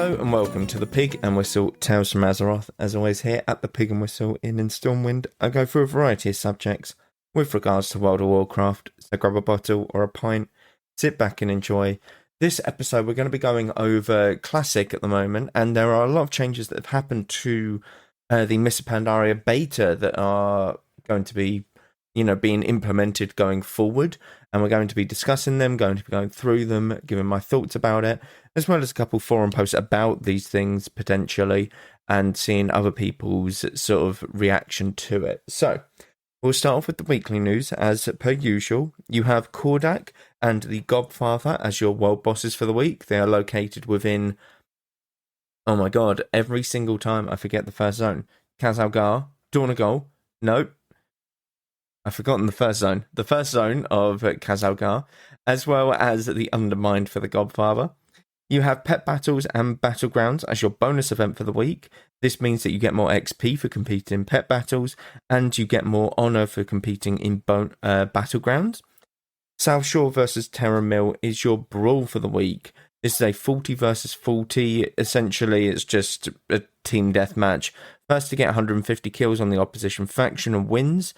Hello and welcome to the Pig and Whistle Tales from Azeroth. As always, here at the Pig and Whistle in Stormwind, I go through a variety of subjects with regards to World of Warcraft. So grab a bottle or a pint, sit back and enjoy. This episode we're going to be going over Classic at the moment, and there are a lot of changes that have happened to the Mists of Pandaria beta that are going to be, being implemented going forward. And we're going to be discussing them, going to be going through them, giving my thoughts about it, as well as a couple forum posts about these things potentially, and seeing other people's sort of reaction to it. So, we'll start off with the weekly news. As per usual, you have Kordak and the Godfather as your world bosses for the week. They are located within, oh my god, every single time I forget the first zone. Khazalgar, Dornagol, nope. I've forgotten the first zone. The first zone of Khazalgar, as well as the Undermined for the Godfather. You have Pet Battles and Battlegrounds as your bonus event for the week. This means that you get more XP for competing in Pet Battles, and you get more Honor for competing in Battlegrounds. South Shore versus Terra Mill is your Brawl for the week. This is a 40 versus 40. Essentially, it's just a team deathmatch. First to get 150 kills on the opposition faction and wins.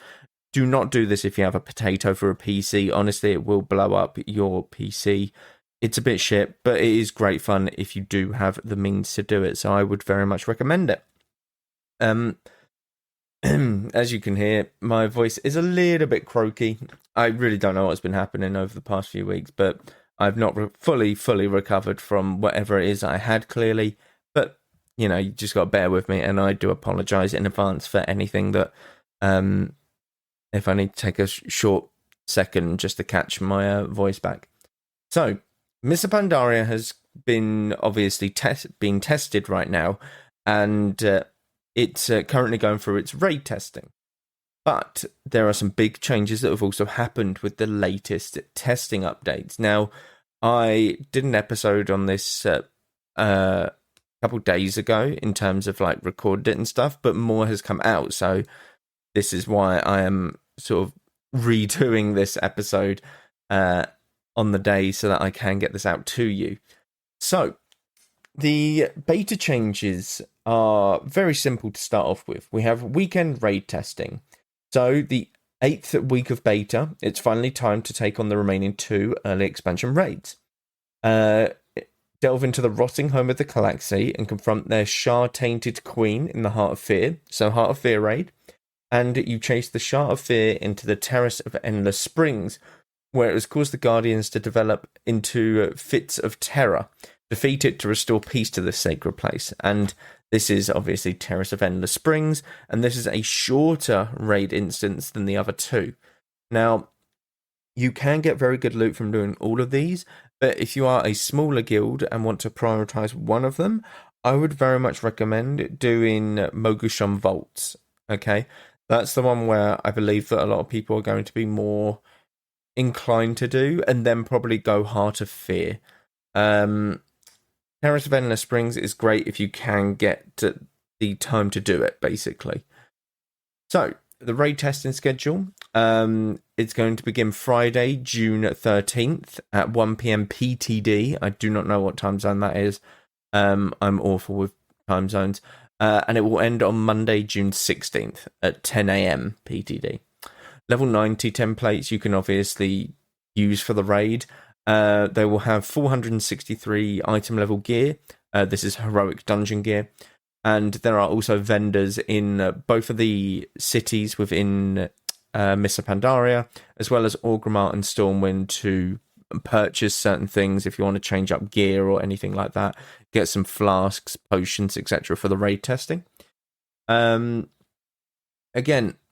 Do not do this if you have a potato for a PC. Honestly, it will blow up your PC. It's a bit shit, but it is great fun if you do have the means to do it. So I would very much recommend it. As you can hear, my voice is a little bit croaky. I really don't know what's been happening over the past few weeks, but I've not fully recovered from whatever it is I had, clearly. But, you just got to bear with me, and I do apologise in advance for anything that... if I need to take a short second just to catch my voice back. So, Mists of Pandaria has been obviously being tested right now, and it's currently going through its raid testing. But there are some big changes that have also happened with the latest testing updates. Now, I did an episode on this a couple days ago in terms of recorded it and stuff, but more has come out, so this is why I am sort of redoing this episode on the day so that I can get this out to you. So, the beta changes are very simple to start off with. We have weekend raid testing. So, the 8th week of beta, it's finally time to take on the remaining 2 early expansion raids. Delve into the rotting home of the Calaxy and confront their Shah-tainted queen in the Heart of Fear. So, Heart of Fear raid. And you chase the Shah of Fear into the Terrace of Endless Springs, where it has caused the Guardians to develop into fits of terror. Defeat it to restore peace to this sacred place. And this is obviously Terrace of Endless Springs, and this is a shorter raid instance than the other 2. Now, you can get very good loot from doing all of these, but if you are a smaller guild and want to prioritize one of them, I would very much recommend doing Mogushon Vaults. Okay? That's the one where I believe that a lot of people are going to be more inclined to do, and then probably go Heart of Fear. Terrace of Endless Springs is great if you can get the time to do it, basically. So, the raid testing schedule, it's going to begin Friday, June 13th at 1 PM PTD. I do not know what time zone that is. I'm awful with time zones. And it will end on Monday, June 16th at 10 AM PTD. Level 90 templates you can obviously use for the raid. They will have 463 item level gear. This is heroic dungeon gear. And there are also vendors in both of the cities within Mists of Pandaria, as well as Orgrimmar and Stormwind to purchase certain things if you want to change up gear or anything like that. Get some flasks, potions, etc. for the raid testing. Again,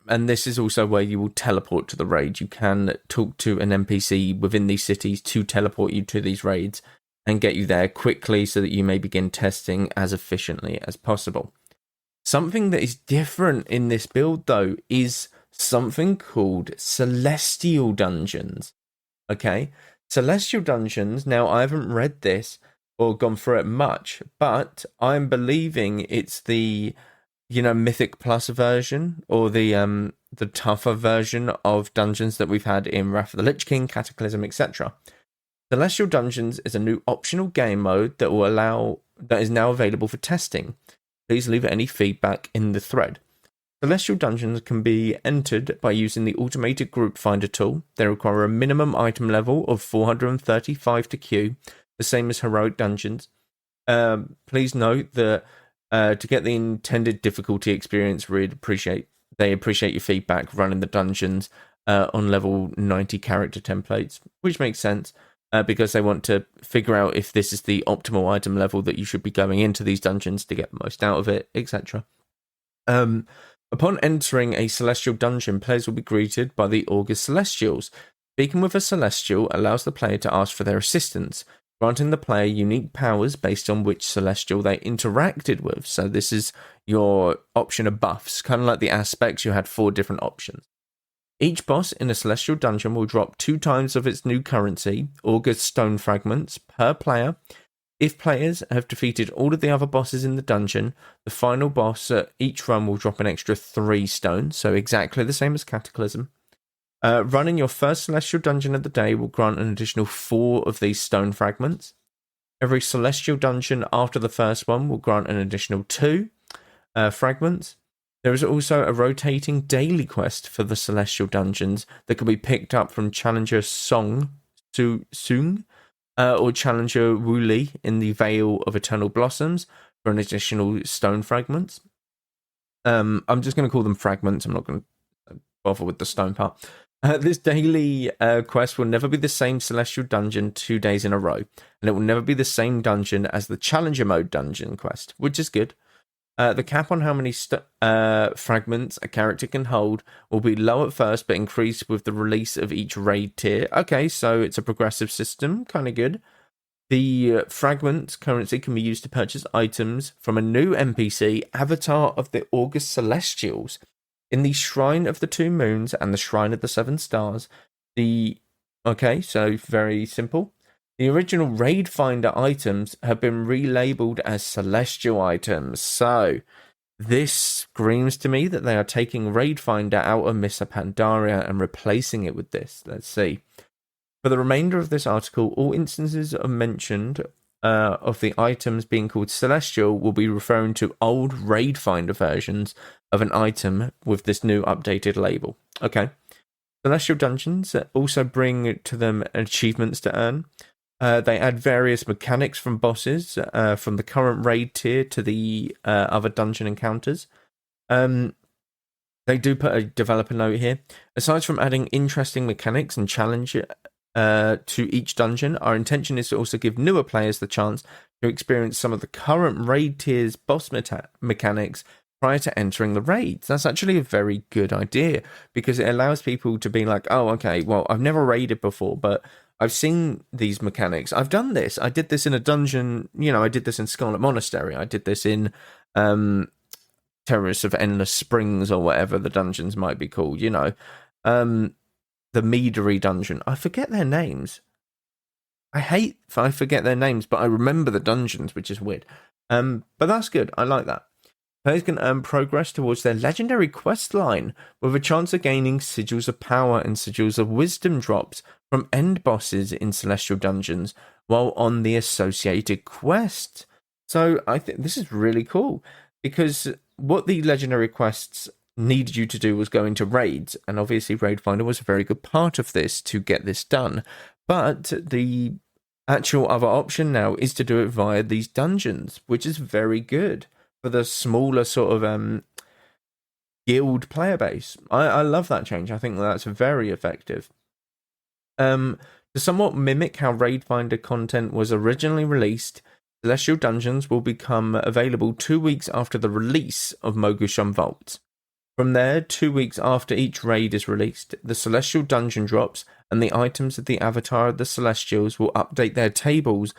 and this is also where you will teleport to the raid. You can talk to an NPC within these cities to teleport you to these raids and get you there quickly so that you may begin testing as efficiently as possible. Something that is different in this build, though, is something called Celestial Dungeons. Okay? Celestial Dungeons, now I haven't read this or gone through it much, but I'm believing it's the Mythic Plus version, or the tougher version of dungeons that we've had in Wrath of the Lich King, Cataclysm, etc. Celestial Dungeons is a new optional game mode that will allow that is now available for testing. Please leave any feedback in the thread. Celestial dungeons can be entered by using the automated group finder tool. They require a minimum item level of 435 to queue, the same as heroic dungeons. Please note that to get the intended difficulty experience, they appreciate your feedback running the dungeons on level 90 character templates, which makes sense because they want to figure out if this is the optimal item level that you should be going into these dungeons to get the most out of it, etc. Upon entering a Celestial dungeon, players will be greeted by the August Celestials. Speaking with a Celestial allows the player to ask for their assistance, granting the player unique powers based on which Celestial they interacted with. So this is your option of buffs, kind of like the aspects. You had 4 different options. Each boss in a Celestial dungeon will drop 2 times of its new currency, August Stone Fragments, per player. If players have defeated all of the other bosses in the dungeon, the final boss at each run will drop an extra 3 stones, so exactly the same as Cataclysm. Running your first Celestial dungeon of the day will grant an additional 4 of these stone fragments. Every Celestial dungeon after the first one will grant an additional 2 fragments. There is also a rotating daily quest for the Celestial dungeons that can be picked up from Challenger Sung, or Challenger Wooly in the Vale of Eternal Blossoms for an additional stone fragments. I'm just going to call them fragments. I'm not going to bother with the stone part. This daily quest will never be the same Celestial dungeon 2 days in a row, and it will never be the same dungeon as the Challenger mode dungeon quest, which is good. The cap on how many fragments a character can hold will be low at first, but increase with the release of each raid tier. Okay, so it's a progressive system, kind of good. The fragment currency can be used to purchase items from a new NPC, Avatar of the August Celestials, in the Shrine of the 2 Moons and the Shrine of the 7 Stars. Okay, so very simple. The original Raid Finder items have been relabeled as Celestial items, so this screams to me that they are taking Raid Finder out of Mists of Pandaria and replacing it with this. Let's see. For the remainder of this article, all instances are mentioned of the items being called Celestial will be referring to old Raid Finder versions of an item with this new updated label. Okay. Celestial dungeons also bring to them achievements to earn. They add various mechanics from bosses, from the current raid tier to the other dungeon encounters. They do put a developer note here. Aside from adding interesting mechanics and challenge to each dungeon, our intention is to also give newer players the chance to experience some of the current raid tier's boss mechanics prior to entering the raids. That's actually a very good idea, because it allows people to be like, oh, okay, well, I've never raided before, but I've seen these mechanics. I've done this. I did this in a dungeon. I did this in Scarlet Monastery. I did this in Terrace of Endless Springs, or whatever the dungeons might be called. The Meadery dungeon. I forget their names. I hate if I forget their names, but I remember the dungeons, which is weird. But that's good. I like that. Players can earn progress towards their legendary quest line with a chance of gaining Sigils of Power and Sigils of Wisdom drops from end bosses in Celestial dungeons while on the associated quest. So I think this is really cool, because what the legendary quests needed you to do was go into raids, and obviously Raid Finder was a very good part of this to get this done. But the actual other option now is to do it via these dungeons, which is very good for the smaller sort of guild player base. I love that change. I think that's very effective. To somewhat mimic how Raid Finder content was originally released, Celestial Dungeons will become available 2 weeks after the release of Mogushon Vault. From there, 2 weeks after each raid is released, the Celestial Dungeon drops and the items of the Avatar of the Celestials will update their tables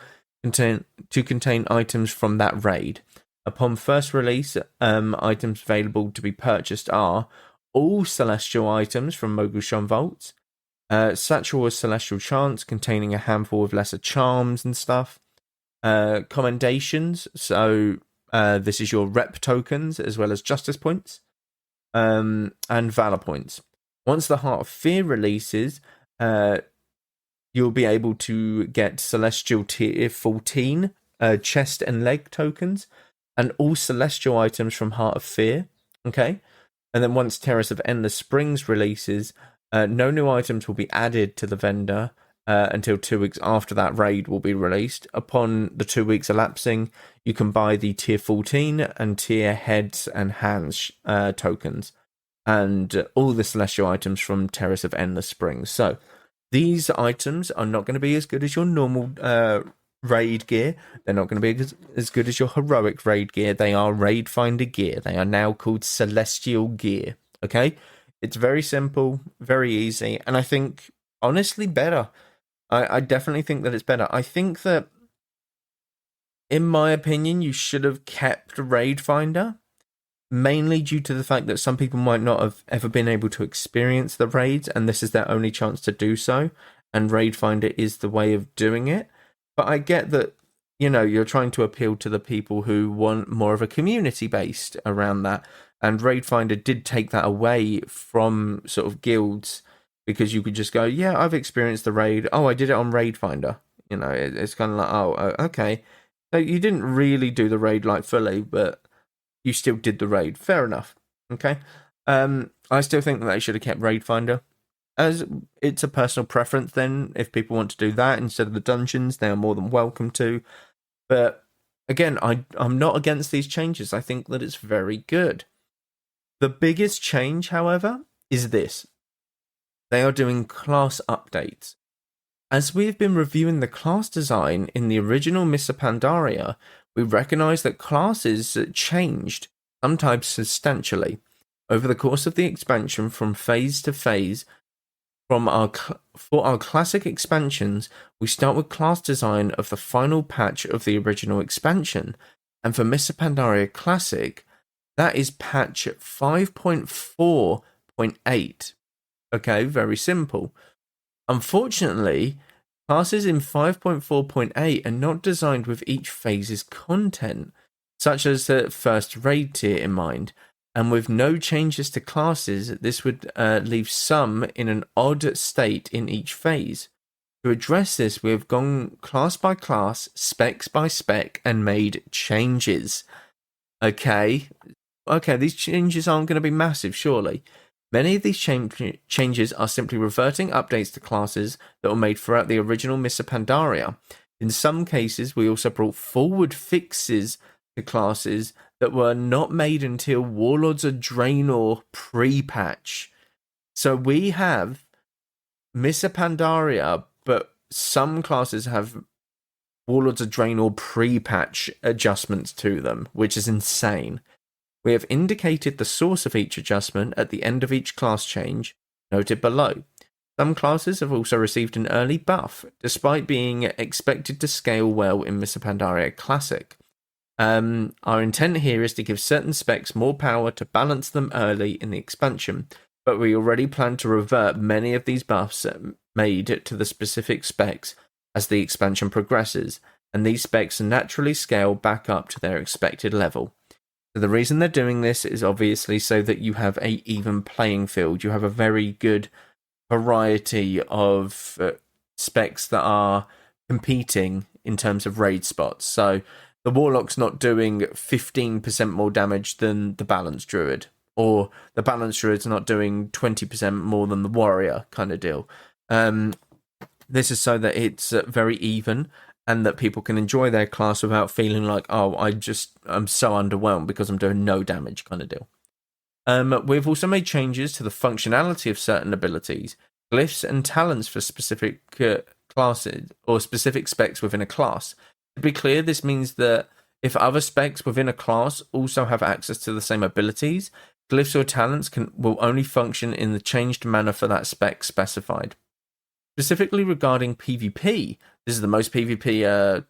to contain items from that raid. Upon first release, items available to be purchased are all Celestial items from Mogushon Vault, Satchel of Celestial Chants containing a handful of lesser charms and stuff, commendations, so this is your rep tokens as well as justice points, and valor points. Once the Heart of Fear releases, you'll be able to get Celestial Tier 14 chest and leg tokens, and all celestial items from Heart of Fear. Okay, and then once Terrace of Endless Springs releases, no new items will be added to the vendor until 2 weeks after that raid will be released. Upon the 2 weeks elapsing, you can buy the tier 14 and tier heads and hands tokens, and all the celestial items from Terrace of Endless Springs. So these items are not going to be as good as your normal raid gear. They're not going to be as good as your heroic raid gear. They are raid finder gear. They are now called celestial gear. Okay, it's very simple, very easy, and I think honestly better. I definitely think that it's better. I think that, in my opinion, you should have kept raid finder, mainly due to the fact that some people might not have ever been able to experience the raids, and this is their only chance to do so, and raid finder is the way of doing it. But I get that, you're trying to appeal to the people who want more of a community based around that, and raid finder did take that away from sort of guilds, because you could just go, yeah, I've experienced the raid. Oh, I did it on raid finder. It's kind of like, oh, okay. So you didn't really do the raid like fully, but you still did the raid. Fair enough. Okay. I still think that they should have kept raid finder, as it's a personal preference. Then if people want to do that instead of the dungeons, they are more than welcome to. But again, I'm not against these changes. I think that it's very good. The biggest change, however, is this. They are doing class updates. As we've been reviewing the class design in the original Mists of Pandaria, we recognise that classes changed, sometimes substantially, over the course of the expansion from phase to phase. For our classic expansions, we start with class design of the final patch of the original expansion, and for Mists of Pandaria Classic, that is patch 5.4.8. Okay, very simple. Unfortunately, classes in 5.4.8 are not designed with each phase's content, such as the first raid tier in mind, and with no changes to classes, this would leave some in an odd state in each phase. To address this, we have gone class by class, specs by spec, and made changes. Okay, these changes aren't going to be massive, surely. Many of these changes are simply reverting updates to classes that were made throughout the original Mists of Pandaria. In some cases, we also brought forward fixes to classes that were not made until Warlords of Draenor pre-patch. So we have Mists of Pandaria, but some classes have Warlords of Draenor pre-patch adjustments to them, which is insane. We have indicated the source of each adjustment at the end of each class change, noted below. Some classes have also received an early buff, despite being expected to scale well in Mists of Pandaria Classic. Our intent here is to give certain specs more power to balance them early in the expansion, but we already plan to revert many of these buffs made to the specific specs as the expansion progresses, and these specs naturally scale back up to their expected level. So the reason they're doing this is obviously so that you have an even playing field. You have a very good variety of specs that are competing in terms of raid spots. So the Warlock's not doing 15% more damage than the Balanced Druid, or the Balanced Druid's not doing 20% more than the Warrior kind of deal. This is so that it's very even, and that people can enjoy their class without feeling like, oh, I'm so underwhelmed because I'm doing no damage kind of deal. We've also made changes to the functionality of certain abilities, glyphs and talents for specific classes or specific specs within a class. To be clear, this means that if other specs within a class also have access to the same abilities, glyphs or talents will only function in the changed manner for that spec specified. Specifically regarding PvP, this is the most PvP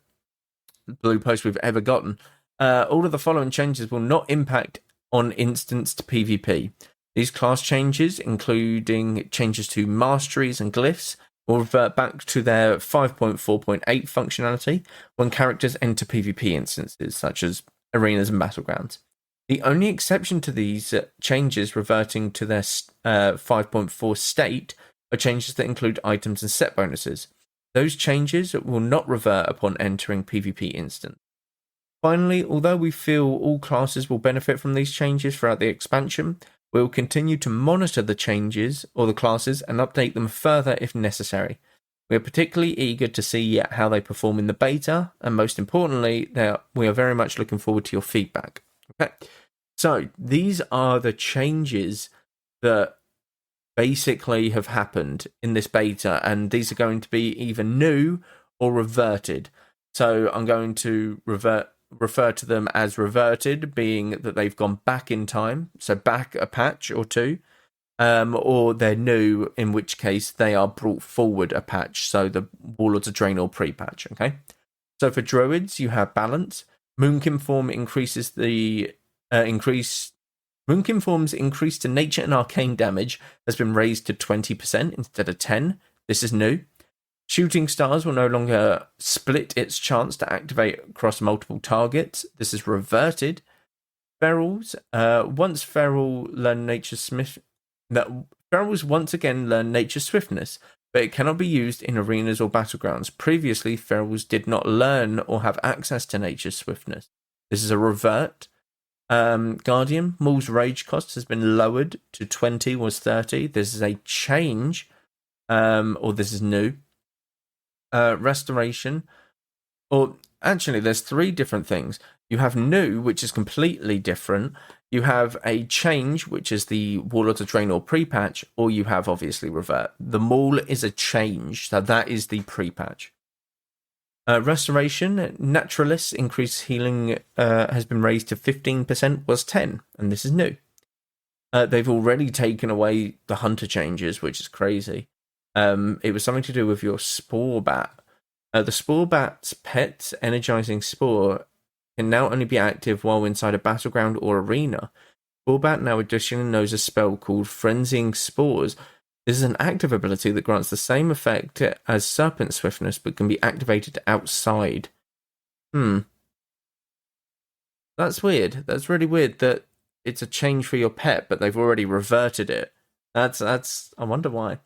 blue post we've ever gotten. All of the following changes will not impact on instanced PvP. These class changes, including changes to masteries and glyphs, will revert back to their 5.4.8 functionality when characters enter PvP instances, such as arenas and battlegrounds. The only exception to these changes reverting to their 5.4 state are changes that include items and set bonuses. Those changes will not revert upon entering PvP instant. Finally, although we feel all classes will benefit from these changes throughout the expansion, we will continue to monitor the changes or the classes and update them further if necessary. We are particularly eager to see how they perform in the beta, and most importantly, we are very much looking forward to your feedback. Okay, so these are the changes that basically have happened in this beta, and these are going to be either new or reverted. So I'm going to refer to them as reverted, being that they've gone back in time, so back a patch or two, or they're new, in which case they are brought forward a patch, so the Warlords of Draenor pre-patch, okay? So for Druids, you have Balance. Moonkin Form increases the Moonkin Form's increase to nature and arcane damage has been raised to 20% instead of 10. This is new. Shooting Stars will no longer split its chance to activate across multiple targets. This is reverted. Ferals, once Feral learn Ferals once again learn Nature Swiftness, but it cannot be used in arenas or battlegrounds. Previously, Ferals did not learn or have access to Nature Swiftness. This is a revert. Guardian, Maul's Rage cost has been lowered to 20, was 30. This is a change, or this is new. Restoration, or actually there's three different things. You have new, which is completely different. You have a change, which is the Warlords of Draenor pre-patch, or you have obviously revert. The Maul is a change, so that is the pre-patch. Restoration, Naturalist increased healing has been raised to 15%, was 10, and this is new. They've already taken away the Hunter changes, which is crazy. It was something to do with your Spore Bat. The Spore Bat's pet's energizing spore can now only be active while inside a battleground or arena. Spore Bat now additionally knows a spell called Frenzying Spores. This is an active ability that grants the same effect as Serpent Swiftness, but can be activated outside. That's weird. That's really weird that it's a change for your pet, but they've already reverted it. That's. I wonder why.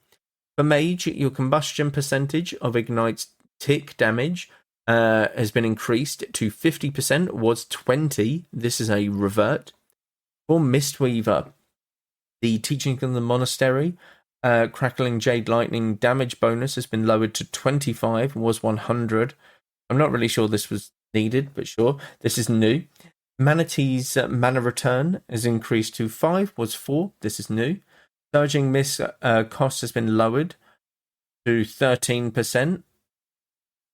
For Mage, your combustion percentage of Ignite's tick damage has been increased to 50%, was 20. This is a revert. For Mistweaver, the Teaching of the Monastery, Crackling Jade Lightning damage bonus has been lowered to 25, was 100. I'm not really sure this was needed, but sure. This is new. Manatee's mana return has increased to 5, was 4. This is new. Surging Miss cost has been lowered to 13%.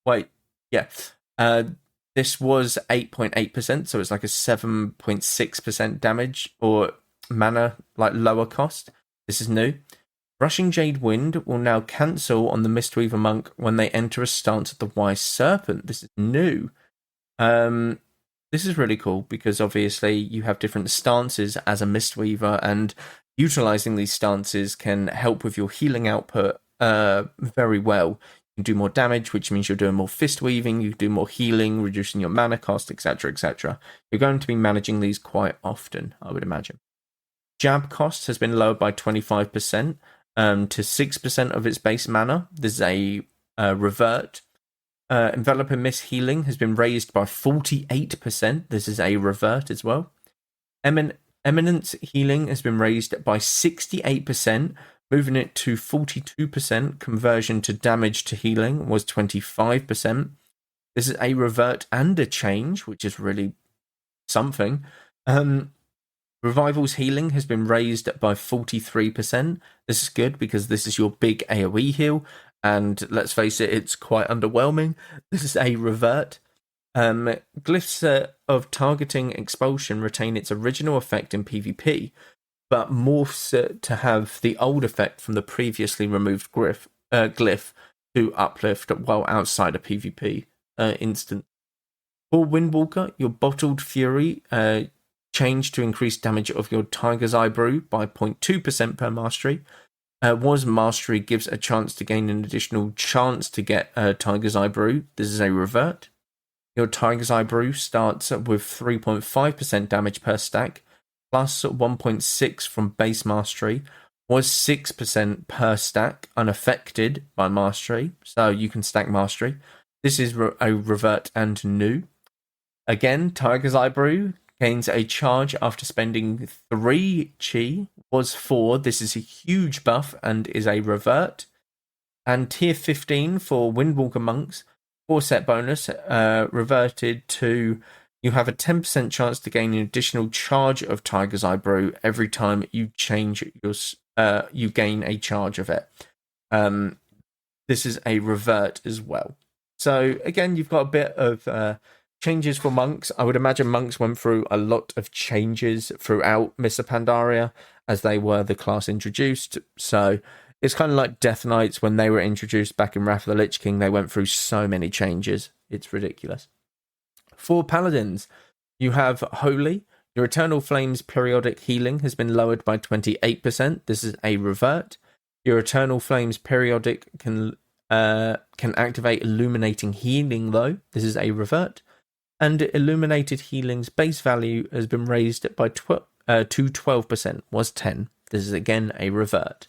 Wait, yeah. This was 8.8%, so it's like a 7.6% damage or mana, like lower cost. This is new. Rushing Jade Wind will now cancel on the Mistweaver Monk when they enter a stance of the Wise Serpent. This is new. This is really cool because obviously you have different stances as a Mistweaver, and utilizing these stances can help with your healing output very well. You can do more damage, which means you're doing more fist weaving, you can do more healing, reducing your mana cost, etc., etc. You're going to be managing these quite often, I would imagine. Jab cost has been lowered by 25% to 6% of its base mana. This is a revert. Envelop and Miss healing has been raised by 48%. This is a revert as well. Eminence healing has been raised by 68%, moving it to 42%. Conversion to damage to healing was 25%. This is a revert and a change, which is really something. Revival's healing has been raised by 43%. This is good because this is your big AoE heal, and let's face it, it's quite underwhelming. This is a revert. Glyphs of Targeting Expulsion retain its original effect in PvP, but morphs to have the old effect from the previously removed glyph to uplift while outside a PvP instant. For Windwalker, your Bottled Fury changed to increase damage of your Tiger's Eye Brew by 0.2% per mastery. Was Mastery gives a chance to gain an additional chance to get Tiger's Eye Brew. This is a revert. Your Tiger's Eye Brew starts with 3.5% damage per stack, plus 1.6 from base mastery, was 6% per stack, unaffected by mastery. So you can stack mastery. This is a revert and new. Again, Tiger's Eye Brew gains a charge after spending 3 chi, was 4. This is a huge buff and is a revert. And tier 15 for Windwalker Monks, 4 set bonus, reverted to you have a 10% chance to gain an additional charge of Tiger's Eye Brew every time you change your you gain a charge of it. This is a revert as well. So again, you've got a bit of changes for monks. I would imagine monks went through a lot of changes throughout Mists of Pandaria as they were the class introduced. So it's kind of like Death Knights when they were introduced back in Wrath of the Lich King. They went through so many changes. It's ridiculous. For Paladins, you have Holy. Your Eternal Flames periodic healing has been lowered by 28%. This is a revert. Your Eternal Flames periodic can activate Illuminating Healing, though. This is a revert. And Illuminated Healing's base value has been raised by to 12%, was 10. This is again a revert.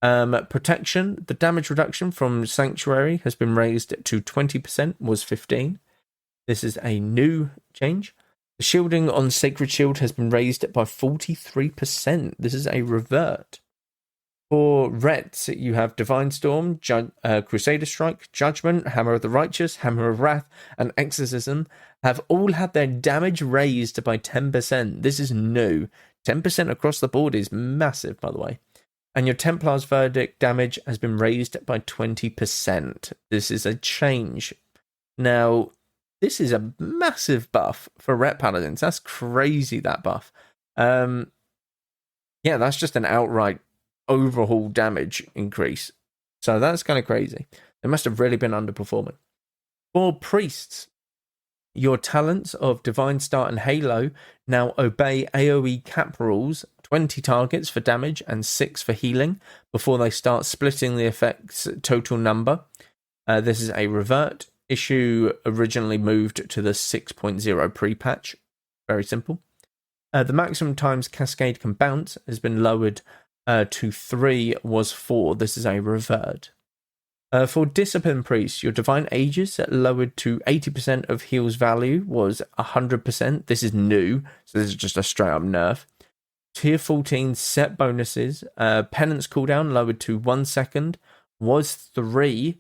Protection, the damage reduction from Sanctuary has been raised to 20%, was 15. This is a new change. The shielding on Sacred Shield has been raised by 43%. This is a revert. For Rets, you have Divine Storm, Crusader Strike, Judgment, Hammer of the Righteous, Hammer of Wrath, and Exorcism have all had their damage raised by 10%. This is new. 10% across the board is massive, by the way. And your Templar's Verdict damage has been raised by 20%. This is a change. Now, this is a massive buff for Ret Paladins. That's crazy, that buff. Yeah, that's just an outright overhaul damage increase. So that's kind of crazy. They must have really been underperforming. For Priests, your talents of Divine Start and Halo now obey AoE cap rules, 20 targets for damage and 6 for healing, before they start splitting the effect's total number. This is a revert. Issue originally moved to the 6.0 pre-patch. Very simple. The maximum times Cascade can bounce has been lowered to 3, was 4. This is a revert. For Discipline Priests, your Divine Aegis lowered to 80% of heal's value, was 100%. This is new, so this is just a straight up nerf. Tier 14 set bonuses. Penance cooldown lowered to 1 second, was 3.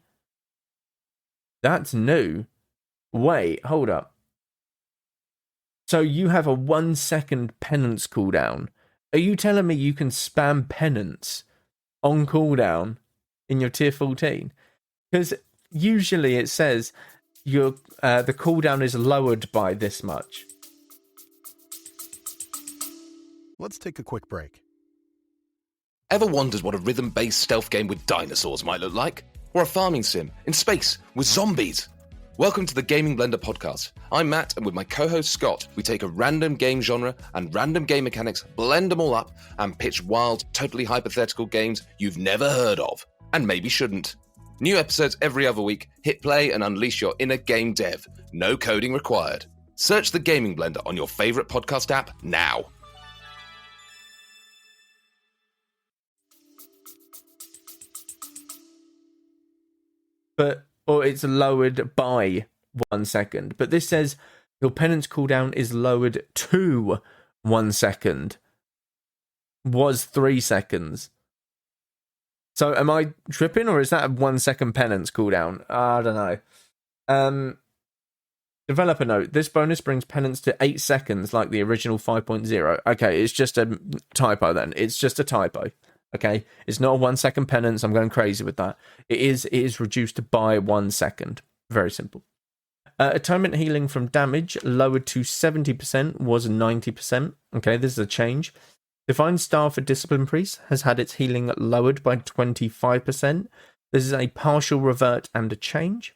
That's new. Wait, hold up. So you have a 1 second penance cooldown. Are you telling me you can spam penance on cooldown in your tier 14? Because usually it says your the cooldown is lowered by this much. Let's take a quick break. Ever wondered what a rhythm-based stealth game with dinosaurs might look like? Or a farming sim in space with zombies? Welcome to the Gaming Blender podcast. I'm Matt, and with my co-host Scott, we take a random game genre and random game mechanics, blend them all up, and pitch wild, totally hypothetical games you've never heard of, and maybe shouldn't. New episodes every other week. Hit play and unleash your inner game dev. No coding required. Search the Gaming Blender on your favourite podcast app now. Or it's lowered by 1 second. But this says your penance cooldown is lowered to 1 second. Was 3 seconds. So am I tripping, or is that a 1 second penance cooldown? I don't know. Developer note, this bonus brings penance to 8 seconds like the original 5.0. Okay, it's just a typo then. It's just a typo. Okay, it's not a 1 second penance. I'm going crazy with that. It is reduced by 1 second. Very simple. Atonement healing from damage lowered to 70%, was 90%. Okay, this is a change. Divine Star for Discipline Priest has had its healing lowered by 25%. This is a partial revert and a change.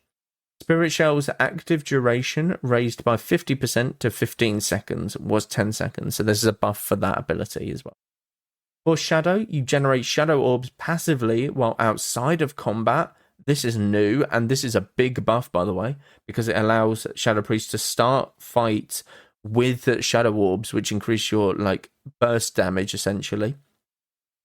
Spirit Shell's active duration raised by 50% to 15 seconds, was 10 seconds. So this is a buff for that ability as well. For Shadow, you generate Shadow Orbs passively while outside of combat. This is new, and this is a big buff, by the way, because it allows Shadow Priest to start fights with Shadow Orbs, which increase your burst damage, essentially.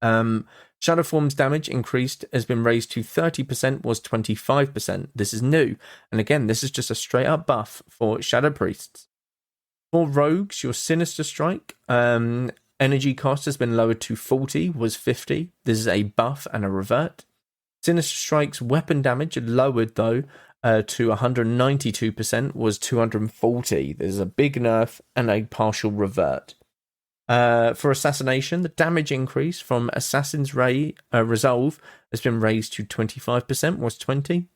Shadow Form's damage increased has been raised to 30%, was 25%. This is new. And again, this is just a straight up buff for Shadow Priests. For Rogues, your Sinister Strike energy cost has been lowered to 40, was 50. This is a buff and a revert. Sinister Strike's weapon damage lowered though to 192%, was 240. This is a big nerf and a partial revert. For Assassination, the damage increase from Assassin's Resolve has been raised to 25%, was 20.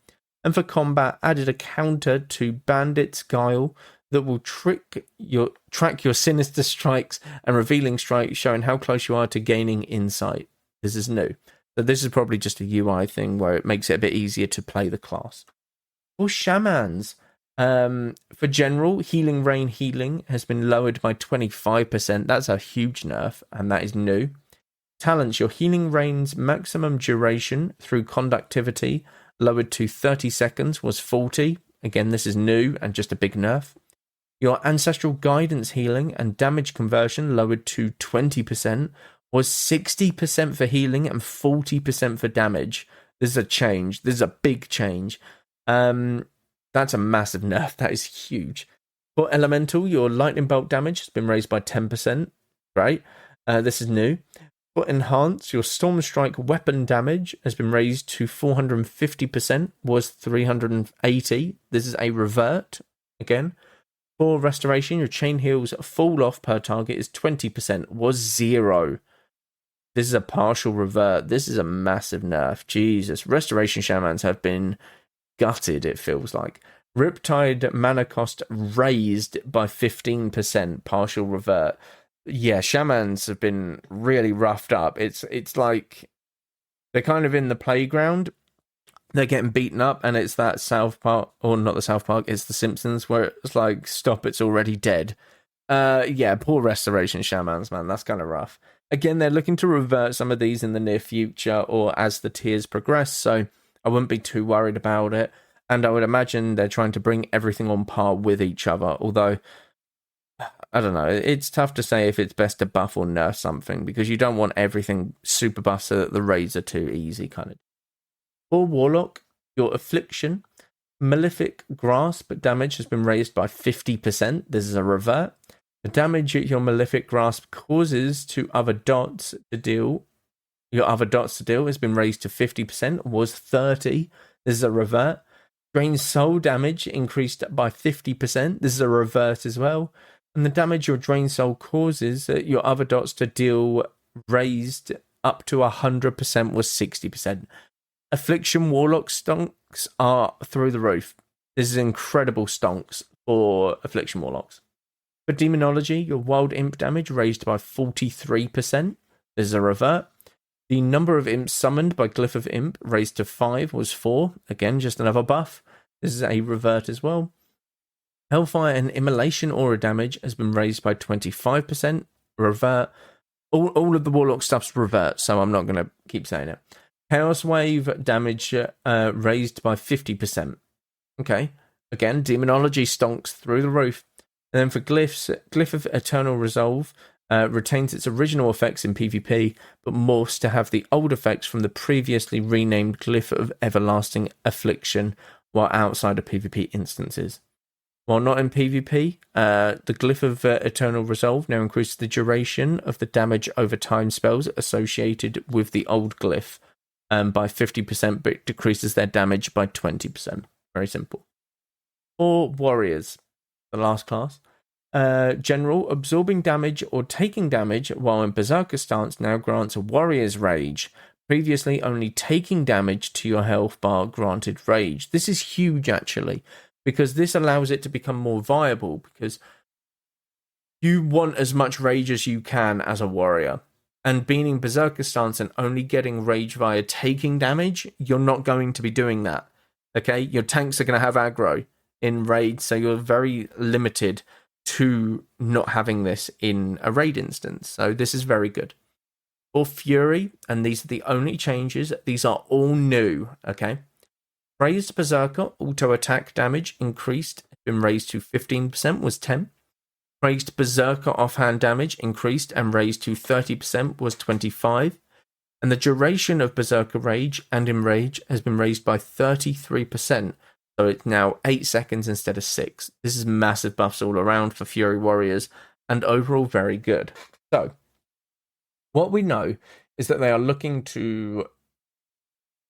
And for combat, added a counter to Bandit's Guile that will track your sinister strikes and revealing strikes, showing how close you are to gaining insight. This is new. So this is probably just a UI thing where it makes it a bit easier to play the class. For Shamans, for general, Healing Rain healing has been lowered by 25%. That's a huge nerf, and that is new. Talents, your Healing Rain's maximum duration through conductivity lowered to 30 seconds, was 40. Again, this is new and just a big nerf. Your Ancestral Guidance healing and damage conversion lowered to 20%, was 60% for healing and 40% for damage. This is a change. This is a big change. That's a massive nerf. That is huge. For Elemental, your Lightning Bolt damage has been raised by 10%. Right? This is new. For Enhance, your Storm Strike weapon damage has been raised to 450%, was 380. This is a revert. Again. For Restoration, your Chain Heal's fall off per target is 20%, was 0. This is a partial revert. This is a massive nerf. Jesus. Restoration Shamans have been gutted, it feels like. Riptide mana cost raised by 15%, partial revert. Yeah, Shamans have been really roughed up. It's like they're kind of in the playground. They're getting beaten up, and it's that South Park, or not the South Park, it's the Simpsons, where it's like, stop, it's already dead. Yeah, poor Restoration Shamans, man. That's kind of rough. Again, they're looking to revert some of these in the near future or as the tiers progress, so I wouldn't be too worried about it. And I would imagine they're trying to bring everything on par with each other, although, I don't know, it's tough to say if it's best to buff or nerf something, because you don't want everything super buff so that the raids are too easy, kind of. For Warlock, your Affliction, Malefic Grasp damage has been raised by 50%. This is a revert. The damage your Malefic Grasp causes to other dots to deal, has been raised to 50%, was 30. This is a revert. Drain Soul damage increased by 50%. This is a revert as well. And the damage your Drain Soul causes your other dots to deal raised up to 100%, was 60%. Affliction Warlocks stonks are through the roof. This is incredible stonks for Affliction Warlocks. For Demonology, your Wild Imp damage raised by 43%. This is a revert. The number of imps summoned by Glyph of Imp raised to 5, was 4. Again, just another buff. This is a revert as well. Hellfire and Immolation aura damage has been raised by 25%. Revert. All of the Warlock stuff's revert, so I'm not going to keep saying it. Chaos Wave damage raised by 50%. Okay. Again, Demonology stonks through the roof. And then for Glyphs, Glyph of Eternal Resolve retains its original effects in PvP, but morphs to have the old effects from the previously renamed Glyph of Everlasting Affliction while outside of PvP instances. While not in PvP, the Glyph of Eternal Resolve now increases the duration of the damage over time spells associated with the old Glyph by 50%, but it decreases their damage by 20%. Very simple. For Warriors, the last class, General, absorbing damage or taking damage while in Berserker stance now grants a Warrior's Rage. Previously, only taking damage to your health bar granted Rage. This is huge, actually, because this allows it to become more viable, because you want as much Rage as you can as a Warrior. And being in Berserker stance and only getting Rage via taking damage, you're not going to be doing that. Okay? Your tanks are going to have aggro in raid, so you're very limited to not having this in a raid instance. So this is very good. For Fury, and these are the only changes, these are all new, okay? Raised Berserker auto attack damage increased, been raised to 15%, was 10. Raised Berserker offhand damage increased and raised to 30%, was 25. And the duration of Berserker Rage and Enrage has been raised by 33%. So it's now 8 seconds instead of 6. This is massive buffs all around for Fury Warriors, and overall very good. So, what we know is that they are looking to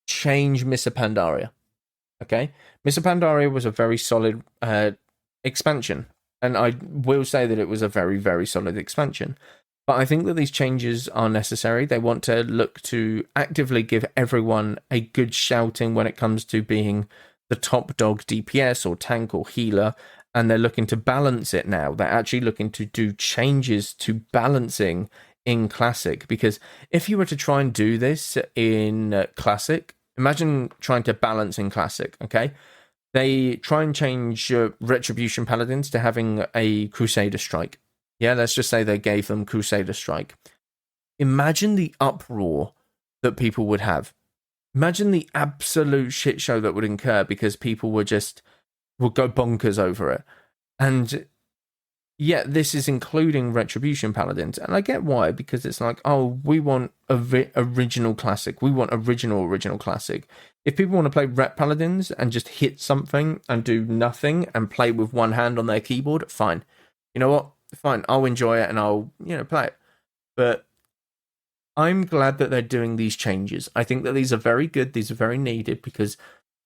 change Mists of Pandaria. Okay? Mists of Pandaria was a very solid expansion, and I will say that it was a very, very solid expansion. But I think that these changes are necessary. They want to look to actively give everyone a good shouting when it comes to being the top dog DPS or tank or healer, and they're looking to balance it now. They're actually looking to do changes to balancing in Classic, because if you were to try and do this in Classic, imagine trying to balance in Classic, okay? They try and change Retribution Paladins to having a Crusader Strike. Yeah, let's just say they gave them Crusader Strike. Imagine the uproar that people would have. Imagine the absolute shit show that would incur because people would go bonkers over it. And yeah, this is including Retribution Paladins. And I get why, because it's like, oh, we want original Classic. We want original Classic. If people want to play Ret Paladins and just hit something and do nothing and play with one hand on their keyboard, fine. You know what? Fine, I'll enjoy it and I'll, play it. But I'm glad that they're doing these changes. I think that these are very good. These are very needed, because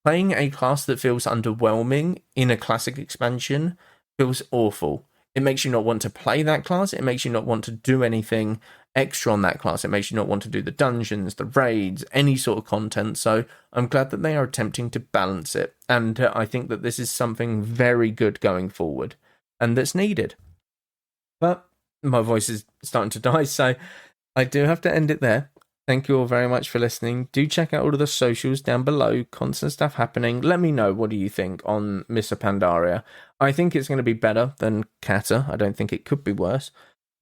playing a class that feels underwhelming in a Classic expansion feels awful. It makes you not want to play that class. It makes you not want to do anything extra on that class. It makes you not want to do the dungeons, the raids, any sort of content. So I'm glad that they are attempting to balance it. And I think that this is something very good going forward, and that's needed. But my voice is starting to die, so I do have to end it there. Thank you all very much for listening. Do check out all of the socials down below. Constant stuff happening. Let me know, what do you think on Mists of Pandaria? I think it's going to be better than Kata. I don't think it could be worse.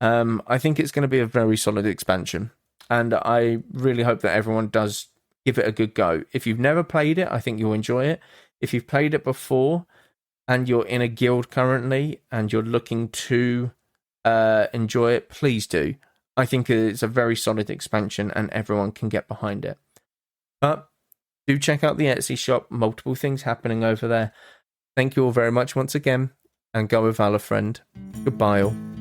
I think it's going to be a very solid expansion. And I really hope that everyone does give it a good go. If you've never played it, I think you'll enjoy it. If you've played it before and you're in a guild currently and you're looking to enjoy it, please do. I think it's a very solid expansion and everyone can get behind it. But do check out the Etsy shop. Multiple things happening over there. Thank you all very much once again, and go with Valor, friend. Goodbye all.